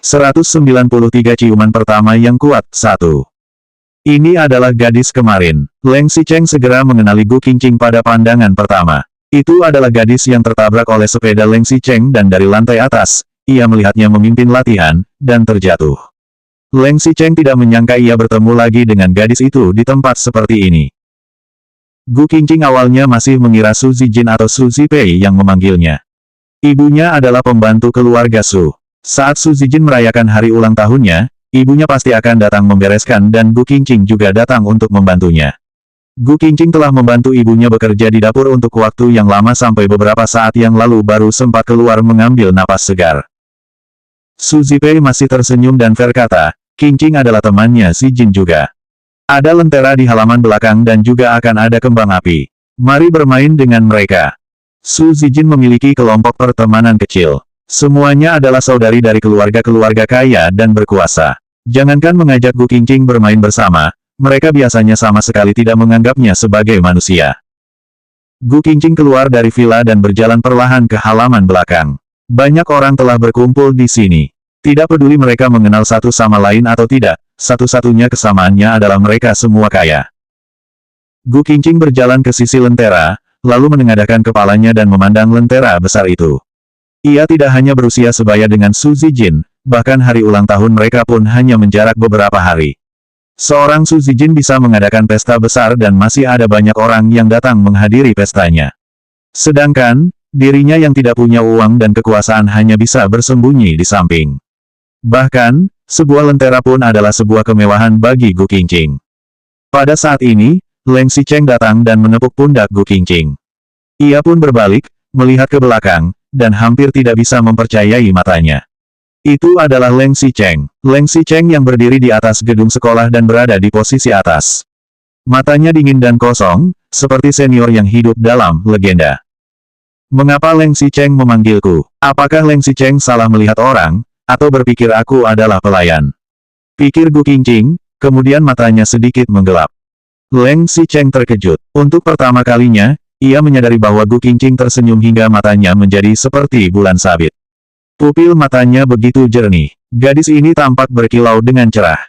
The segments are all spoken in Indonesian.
193 ciuman pertama yang kuat, 1. Ini adalah gadis kemarin. Leng Xicheng segera mengenali Gu Qingqing pada pandangan pertama. Itu adalah gadis yang tertabrak oleh sepeda Leng Xicheng dan dari lantai atas, ia melihatnya memimpin latihan, dan terjatuh. Leng Xicheng tidak menyangka ia bertemu lagi dengan gadis itu di tempat seperti ini. Gu Qingqing awalnya masih mengira Su Zijin atau Su Zipei yang memanggilnya. Ibunya adalah pembantu keluarga Su. Saat Su Zijin merayakan hari ulang tahunnya, ibunya pasti akan datang membereskan dan Gu Qingqing juga datang untuk membantunya. Gu Qingqing telah membantu ibunya bekerja di dapur untuk waktu yang lama sampai beberapa saat yang lalu baru sempat keluar mengambil napas segar. Su Zipei masih tersenyum dan berkata, Qingqing adalah temannya si Jin juga. Ada lentera di halaman belakang dan juga akan ada kembang api. Mari bermain dengan mereka. Su Zijin memiliki kelompok pertemanan kecil. Semuanya adalah saudari dari keluarga-keluarga kaya dan berkuasa. Jangankan mengajak Gu Qingqing bermain bersama, mereka biasanya sama sekali tidak menganggapnya sebagai manusia. Gu Qingqing keluar dari villa dan berjalan perlahan ke halaman belakang. Banyak orang telah berkumpul di sini. Tidak peduli mereka mengenal satu sama lain atau tidak, satu-satunya kesamaannya adalah mereka semua kaya. Gu Qingqing berjalan ke sisi lentera, lalu menengadahkan kepalanya dan memandang lentera besar itu. Ia tidak hanya berusia sebaya dengan Su Zijin, bahkan hari ulang tahun mereka pun hanya menjarak beberapa hari. Seorang Su Zijin bisa mengadakan pesta besar dan masih ada banyak orang yang datang menghadiri pestanya. Sedangkan, dirinya yang tidak punya uang dan kekuasaan hanya bisa bersembunyi di samping. Bahkan, sebuah lentera pun adalah sebuah kemewahan bagi Gu Qingqing. Pada saat ini, Leng Xicheng datang dan menepuk pundak Gu Qingqing. Ia pun berbalik, melihat ke belakang, dan hampir tidak bisa mempercayai matanya. Itu adalah Leng Xicheng. Leng Xicheng yang berdiri di atas gedung sekolah dan berada di posisi atas. Matanya dingin dan kosong, seperti senior yang hidup dalam legenda. Mengapa Leng Xicheng memanggilku? Apakah Leng Xicheng salah melihat orang, atau berpikir aku adalah pelayan? Pikir Gu Qingqing, kemudian matanya sedikit menggelap. Leng Xicheng terkejut. Untuk pertama kalinya, ia menyadari bahwa Gu Qingqing tersenyum hingga matanya menjadi seperti bulan sabit. Pupil matanya begitu jernih. Gadis ini tampak berkilau dengan cerah.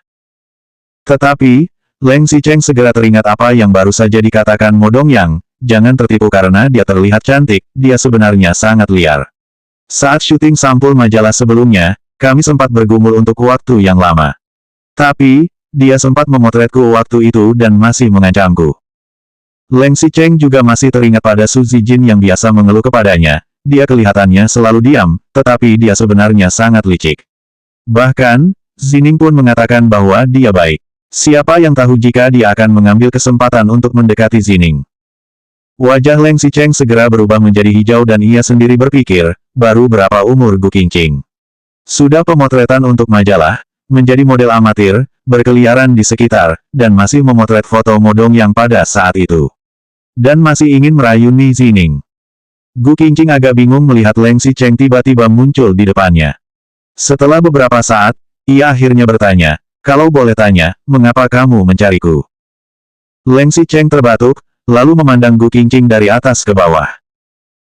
Tetapi, Leng Xicheng segera teringat apa yang baru saja dikatakan Mo Dongyang, jangan tertipu karena dia terlihat cantik, dia sebenarnya sangat liar. Saat syuting sampul majalah sebelumnya, kami sempat bergumul untuk waktu yang lama. Tapi, dia sempat memotretku waktu itu dan masih mengancamku. Leng Xicheng juga masih teringat pada Su Zijin yang biasa mengeluh kepadanya, dia kelihatannya selalu diam, tetapi dia sebenarnya sangat licik. Bahkan, Zining pun mengatakan bahwa dia baik. Siapa yang tahu jika dia akan mengambil kesempatan untuk mendekati Zining. Wajah Leng Xicheng segera berubah menjadi hijau dan ia sendiri berpikir, baru berapa umur Gu Qingqing? Sudah pemotretan untuk majalah, menjadi model amatir, berkeliaran di sekitar, dan masih memotret foto Mo Dongyang pada saat itu. Dan masih ingin merayuni Zining. Gu Qingqing agak bingung melihat Leng Xicheng tiba-tiba muncul di depannya. Setelah beberapa saat, ia akhirnya bertanya, kalau boleh tanya, mengapa kamu mencariku? Leng Xicheng terbatuk, lalu memandang Gu Qingqing dari atas ke bawah.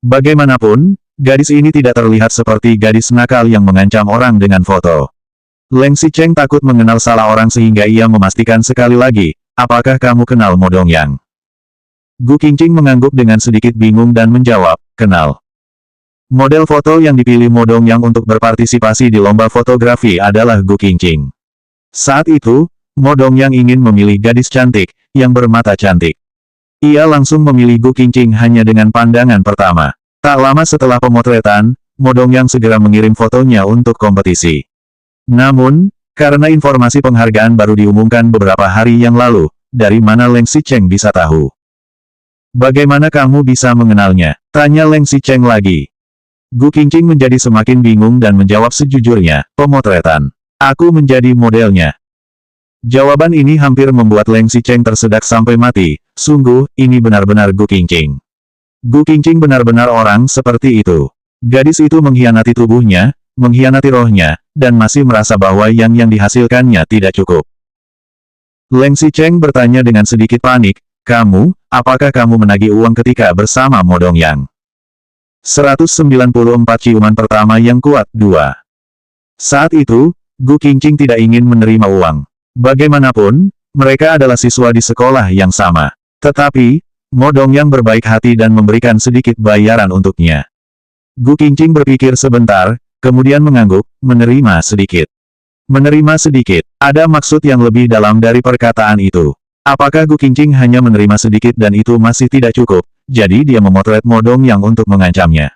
Bagaimanapun, gadis ini tidak terlihat seperti gadis nakal yang mengancam orang dengan foto. Leng Xicheng takut mengenal salah orang sehingga ia memastikan sekali lagi, apakah kamu kenal Mo Dongyang? Gu Qingqing mengangguk dengan sedikit bingung dan menjawab, kenal. Model foto yang dipilih Mo Dongyang untuk berpartisipasi di lomba fotografi adalah Gu Qingqing. Saat itu, Mo Dongyang ingin memilih gadis cantik, yang bermata cantik. Ia langsung memilih Gu Qingqing hanya dengan pandangan pertama. Tak lama setelah pemotretan, Mo Dongyang segera mengirim fotonya untuk kompetisi. Namun, karena informasi penghargaan baru diumumkan beberapa hari yang lalu, dari mana Leng Xicheng bisa tahu? Bagaimana kamu bisa mengenalnya? Tanya Leng Xicheng lagi. Gu Qingqing menjadi semakin bingung dan menjawab sejujurnya, pemotretan. Aku menjadi modelnya. Jawaban ini hampir membuat Leng Xicheng tersedak sampai mati, sungguh, ini benar-benar Gu Qingqing. Gu Qingqing benar-benar orang seperti itu. Gadis itu mengkhianati tubuhnya, mengkhianati rohnya, dan masih merasa bahwa yang dihasilkannya tidak cukup. Leng Xicheng bertanya dengan sedikit panik, kamu, apakah kamu menagih uang ketika bersama Mo Dongyang? 194 ciuman pertama yang kuat, 2. Saat itu, Gu Qingqing tidak ingin menerima uang. Bagaimanapun, mereka adalah siswa di sekolah yang sama. Tetapi, Mo Dongyang berbaik hati dan memberikan sedikit bayaran untuknya. Gu Qingqing berpikir sebentar, kemudian mengangguk, menerima sedikit. Menerima sedikit, ada maksud yang lebih dalam dari perkataan itu. Apakah Gu Qingqing hanya menerima sedikit dan itu masih tidak cukup, jadi dia memotret Mo Dongyang untuk mengancamnya.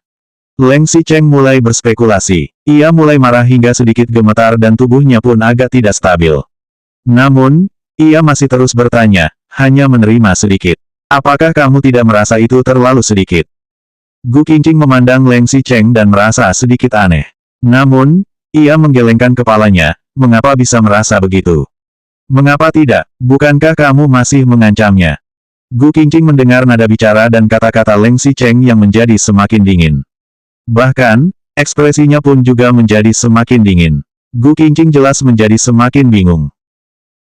Leng Xicheng mulai berspekulasi. Ia mulai marah hingga sedikit gemetar dan tubuhnya pun agak tidak stabil. Namun, ia masih terus bertanya, hanya menerima sedikit. Apakah kamu tidak merasa itu terlalu sedikit? Gu Qingqing memandang Leng Xicheng dan merasa sedikit aneh. Namun, ia menggelengkan kepalanya, mengapa bisa merasa begitu? Mengapa tidak? Bukankah kamu masih mengancamnya? Gu Qingqing mendengar nada bicara dan kata-kata Leng Xicheng yang menjadi semakin dingin. Bahkan, ekspresinya pun juga menjadi semakin dingin. Gu Qingqing jelas menjadi semakin bingung.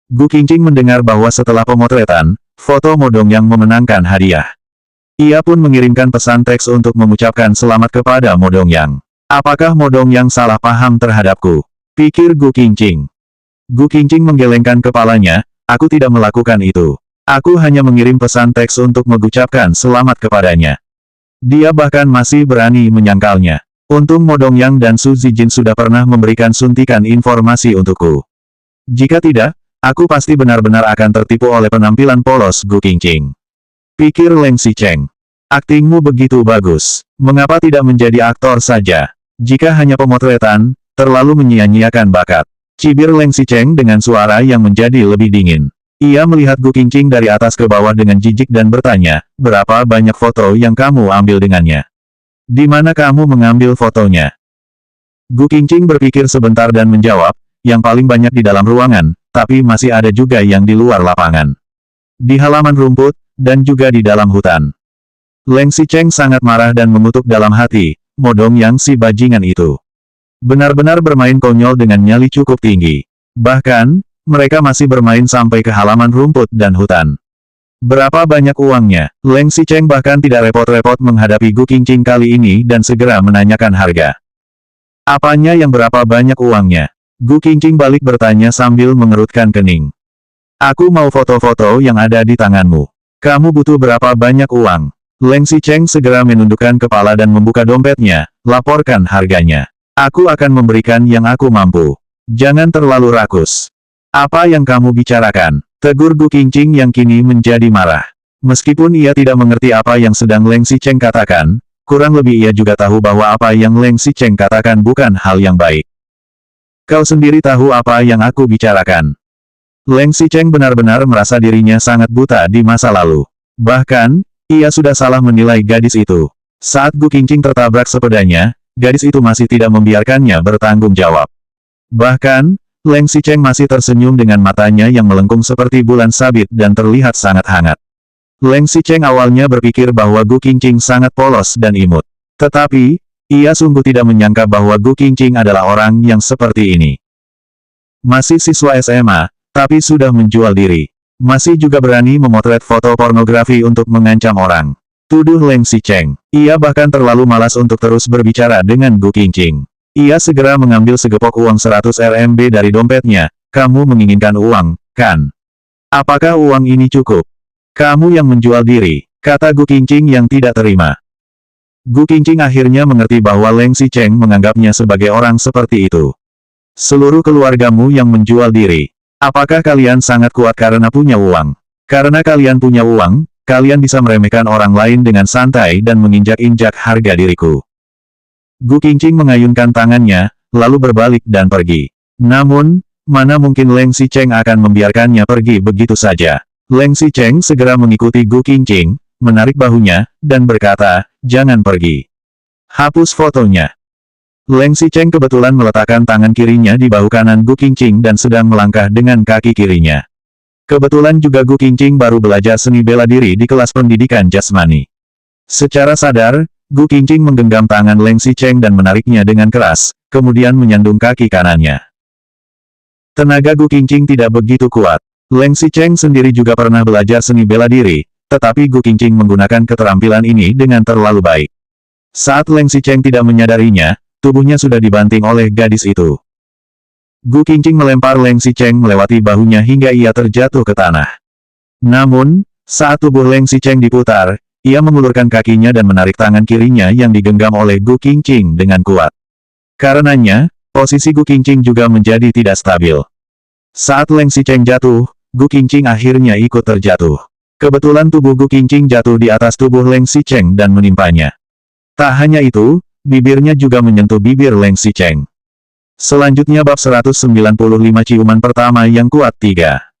Gu Qingqing mendengar bahwa setelah pemotretan, foto Mo Dongyang memenangkan hadiah. Ia pun mengirimkan pesan teks untuk mengucapkan selamat kepada Mo Dongyang. Apakah Mo Dongyang salah paham terhadapku? Pikir Gu Qingqing. Gu Qingqing menggelengkan kepalanya, aku tidak melakukan itu. Aku hanya mengirim pesan teks untuk mengucapkan selamat kepadanya. Dia bahkan masih berani menyangkalnya. Untung Mo Dongyang dan Su Zijin sudah pernah memberikan suntikan informasi untukku. Jika tidak, aku pasti benar-benar akan tertipu oleh penampilan polos Gu Qingqing. Pikir Leng Xicheng. Aktingmu begitu bagus. Mengapa tidak menjadi aktor saja? Jika hanya pemotretan, terlalu menyia-nyiakan bakat. Cibir Leng Xicheng dengan suara yang menjadi lebih dingin. Ia melihat Gu Qingqing dari atas ke bawah dengan jijik dan bertanya, berapa banyak foto yang kamu ambil dengannya? Di mana kamu mengambil fotonya? Gu Qingqing berpikir sebentar dan menjawab, yang paling banyak di dalam ruangan, tapi masih ada juga yang di luar lapangan. Di halaman rumput, dan juga di dalam hutan. Leng Xicheng sangat marah dan mengutuk dalam hati, Mo Dongyang si bajingan itu. Benar-benar bermain konyol dengan nyali cukup tinggi. Bahkan, mereka masih bermain sampai ke halaman rumput dan hutan. Berapa banyak uangnya? Leng Xicheng bahkan tidak repot-repot menghadapi Gu Qingqing kali ini dan segera menanyakan harga. Apanya yang berapa banyak uangnya? Gu Qingqing balik bertanya sambil mengerutkan kening. Aku mau foto-foto yang ada di tanganmu. Kamu butuh berapa banyak uang? Leng Xicheng segera menundukkan kepala dan membuka dompetnya, laporkan harganya. Aku akan memberikan yang aku mampu. Jangan terlalu rakus. Apa yang kamu bicarakan? Tegur Gu Qingqing yang kini menjadi marah. Meskipun ia tidak mengerti apa yang sedang Leng Xicheng katakan, kurang lebih ia juga tahu bahwa apa yang Leng Xicheng katakan bukan hal yang baik. Kau sendiri tahu apa yang aku bicarakan. Leng Xicheng benar-benar merasa dirinya sangat buta di masa lalu. Bahkan, ia sudah salah menilai gadis itu. Saat Gu Qingqing tertabrak sepedanya, gadis itu masih tidak membiarkannya bertanggung jawab. Bahkan, Leng Xicheng masih tersenyum dengan matanya yang melengkung seperti bulan sabit dan terlihat sangat hangat. Leng Xicheng awalnya berpikir bahwa Gu Qingqing sangat polos dan imut. Tetapi, ia sungguh tidak menyangka bahwa Gu Qingqing adalah orang yang seperti ini. Masih siswa SMA, tapi sudah menjual diri. Masih juga berani memotret foto pornografi untuk mengancam orang. Tuduh Leng Xicheng. Ia bahkan terlalu malas untuk terus berbicara dengan Gu Qingqing. Ia segera mengambil segepok uang 100 RMB dari dompetnya. Kamu menginginkan uang, kan? Apakah uang ini cukup? Kamu yang menjual diri, kata Gu Qingqing yang tidak terima. Gu Qingqing akhirnya mengerti bahwa Leng Xicheng menganggapnya sebagai orang seperti itu. Seluruh keluargamu yang menjual diri. Apakah kalian sangat kuat karena punya uang? Karena kalian punya uang, kalian bisa meremehkan orang lain dengan santai dan menginjak-injak harga diriku. Gu Qingqing mengayunkan tangannya, lalu berbalik dan pergi. Namun, mana mungkin Leng Xicheng akan membiarkannya pergi begitu saja. Leng Xicheng segera mengikuti Gu Qingqing, menarik bahunya, dan berkata, jangan pergi. Hapus fotonya. Leng Xicheng kebetulan meletakkan tangan kirinya di bahu kanan Gu Qingqing dan sedang melangkah dengan kaki kirinya. Kebetulan juga Gu Qingqing baru belajar seni bela diri di kelas pendidikan jasmani. Secara sadar, Gu Qingqing menggenggam tangan Leng Xicheng dan menariknya dengan keras, kemudian menyandung kaki kanannya. Tenaga Gu Qingqing tidak begitu kuat. Leng Xicheng sendiri juga pernah belajar seni bela diri, tetapi Gu Qingqing menggunakan keterampilan ini dengan terlalu baik. Saat Leng Xicheng tidak menyadarinya, tubuhnya sudah dibanting oleh gadis itu. Gu Qingqing melempar Leng Xicheng melewati bahunya hingga ia terjatuh ke tanah. Namun, saat tubuh Leng Xicheng diputar, ia mengulurkan kakinya dan menarik tangan kirinya yang digenggam oleh Gu Qingqing dengan kuat. Karenanya, posisi Gu Qingqing juga menjadi tidak stabil. Saat Leng Xicheng jatuh, Gu Qingqing akhirnya ikut terjatuh. Kebetulan tubuh Gu Qingqing jatuh di atas tubuh Leng Xicheng dan menimpanya. Tak hanya itu, bibirnya juga menyentuh bibir Leng Xicheng. Selanjutnya bab 195 ciuman pertama yang kuat 3.